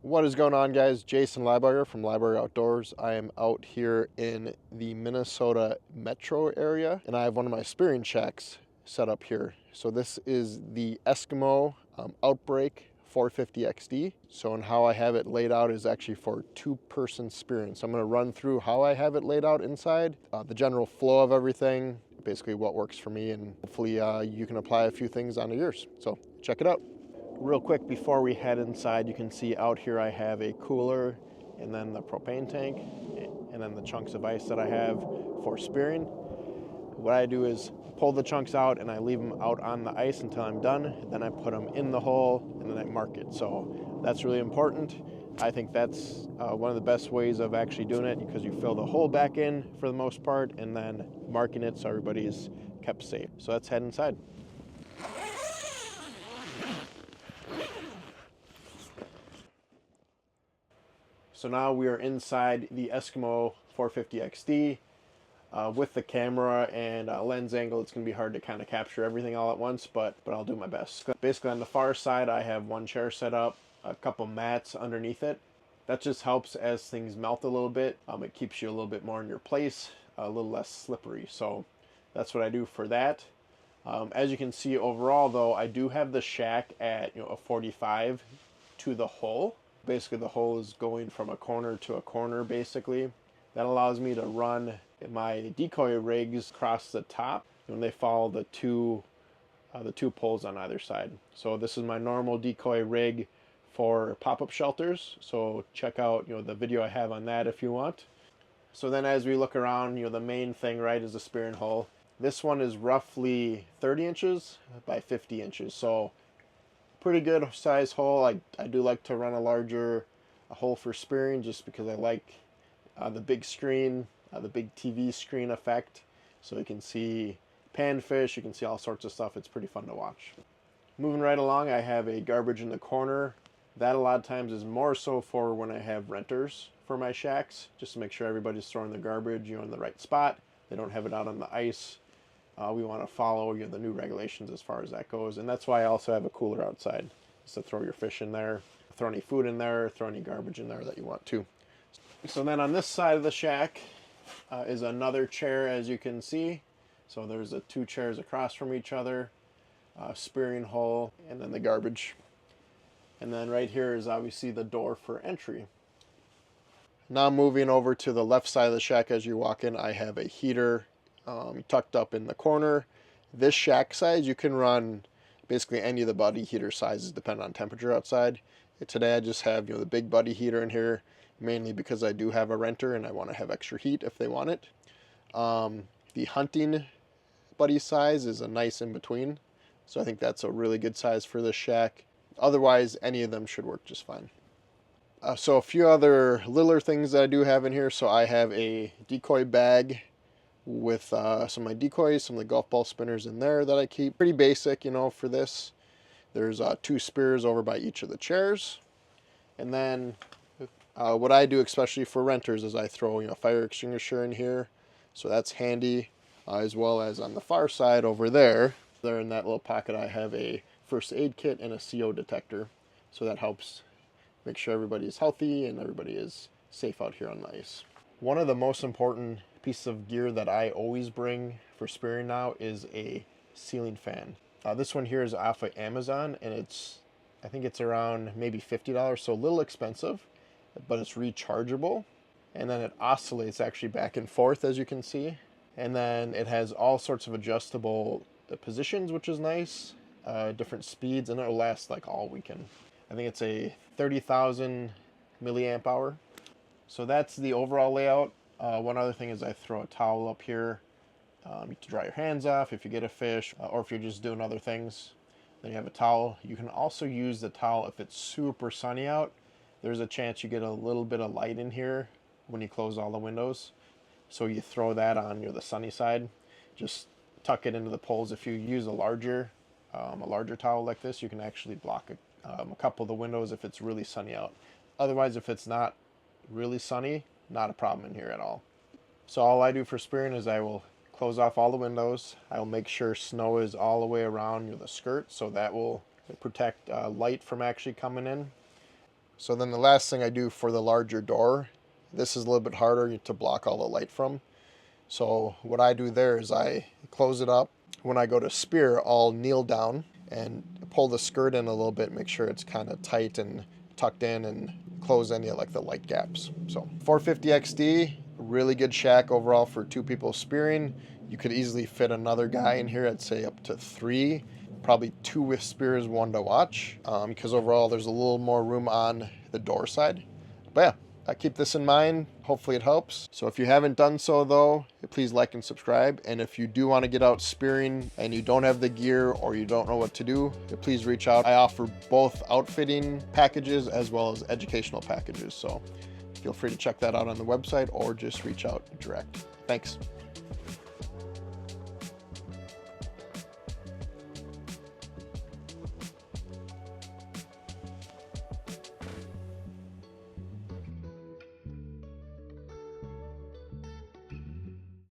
What is going on, guys? Jason Lieberger from Lieberger Outdoors. I am out here in the Minnesota metro area, and I have one of my spearing shacks set up here. So this is the Eskimo Outbreak 450XD. So, and how I have it laid out is actually for two-person spearing. So I'm going to run through how I have it laid out inside, the general flow of everything, basically what works for me, and hopefully you can apply a few things onto yours. So check it out. Real quick before we head inside, you can see out here I have a cooler and then the propane tank and then the chunks of ice that I have for spearing. What I do is pull the chunks out and I leave them out on the ice until I'm done. Then I put them in the hole and then I mark it. So that's really important. I think that's one of the best ways of actually doing it, because you fill the hole back in for the most part and then marking it so everybody is kept safe. So let's head inside. So now we are inside the Eskimo 450XD. With the camera and lens angle, it's going to be hard to kind of capture everything all at once, but I'll do my best. Basically on the far side, I have one chair set up, a couple mats underneath it. That just helps as things melt a little bit. It keeps you a little bit more in your place, a little less slippery. So that's what I do for that. As you can see overall though, I do have the shack at a 45 to the hole. Basically the hole is going from a corner to a corner basically. That allows me to run my decoy rigs across the top when they follow the two poles on either side. So this is my normal decoy rig for pop-up shelters. So check out the video I have on that if you want. So then as we look around, the main thing, right, is the spearing hole. This one is roughly 30 inches by 50 inches. So pretty good size hole. I do like to run a larger hole for spearing just because I like the big screen, the big TV screen effect. So you can see panfish, you can see all sorts of stuff. It's pretty fun to watch. Moving right along, I have a garbage in the corner. That a lot of times is more so for when I have renters for my shacks, just to make sure everybody's throwing the garbage in the right spot. They don't have it out on the ice. We want to follow the new regulations as far as that goes, and that's why I also have a cooler outside, just to throw your fish in there, throw any food in there, throw any garbage in there that you want to. So then on this side of the shack is another chair, as you can see. So there's two chairs across from each other, spearing hole, and then the garbage. And then right here is obviously the door for entry. Now moving over to the left side of the shack, as you walk in, I have a heater tucked up in the corner. This shack size, you can run basically any of the buddy heater sizes depending on temperature outside. Today I just have the big buddy heater in here, mainly because I do have a renter and I want to have extra heat if they want it. The hunting buddy size is a nice in between, so I think that's a really good size for this shack. Otherwise, any of them should work just fine. So a few other littler things that I do have in here. So I have a decoy bag with some of my decoys, some of the golf ball spinners in there that I keep. Pretty basic, for this. There's two spears over by each of the chairs. And then what I do, especially for renters, is I throw a fire extinguisher in here. So that's handy, as well as on the far side over there. There in that little pocket I have a first aid kit and a CO detector. So that helps make sure everybody is healthy and everybody is safe out here on the ice. One of the most important pieces of gear that I always bring for spearing now is a ceiling fan. This one here is off of Amazon, and I think it's around maybe $50, so a little expensive, but it's rechargeable. And then it oscillates actually back and forth, as you can see. And then it has all sorts of adjustable positions, which is nice, different speeds, and it'll last like all weekend. I think it's a 30,000 milliamp hour. So that's the overall layout. One other thing is I throw a towel up here to dry your hands off if you get a fish, or if you're just doing other things. Then you have a towel. You can also use the towel if it's super sunny out. There's a chance you get a little bit of light in here when you close all the windows. So you throw that on the sunny side. Just tuck it into the poles. If you use a larger towel like this, you can actually block a couple of the windows if it's really sunny out. Otherwise, if it's not really sunny, not a problem in here at all. So all I do for spearing is I will close off all the windows. I'll make sure snow is all the way around the skirt, so that will protect light from actually coming in. So then the last thing I do for the larger door, this is a little bit harder to block all the light from. So what I do there is I close it up. When I go to spear, I'll kneel down and pull the skirt in a little bit, make sure it's kind of tight and tucked in and close any of like the light gaps. So 450XD, really good shack overall for 2 people spearing. You could easily fit another guy in here. I'd say up to 3, probably 2 with spears, 1 to watch, because overall there's a little more room on the door side. But yeah, I keep this in mind. Hopefully it helps. So if you haven't done so though, please like and subscribe. And if you do want to get out spearing and you don't have the gear or you don't know what to do, please reach out. I offer both outfitting packages as well as educational packages. So feel free to check that out on the website or just reach out direct. Thanks.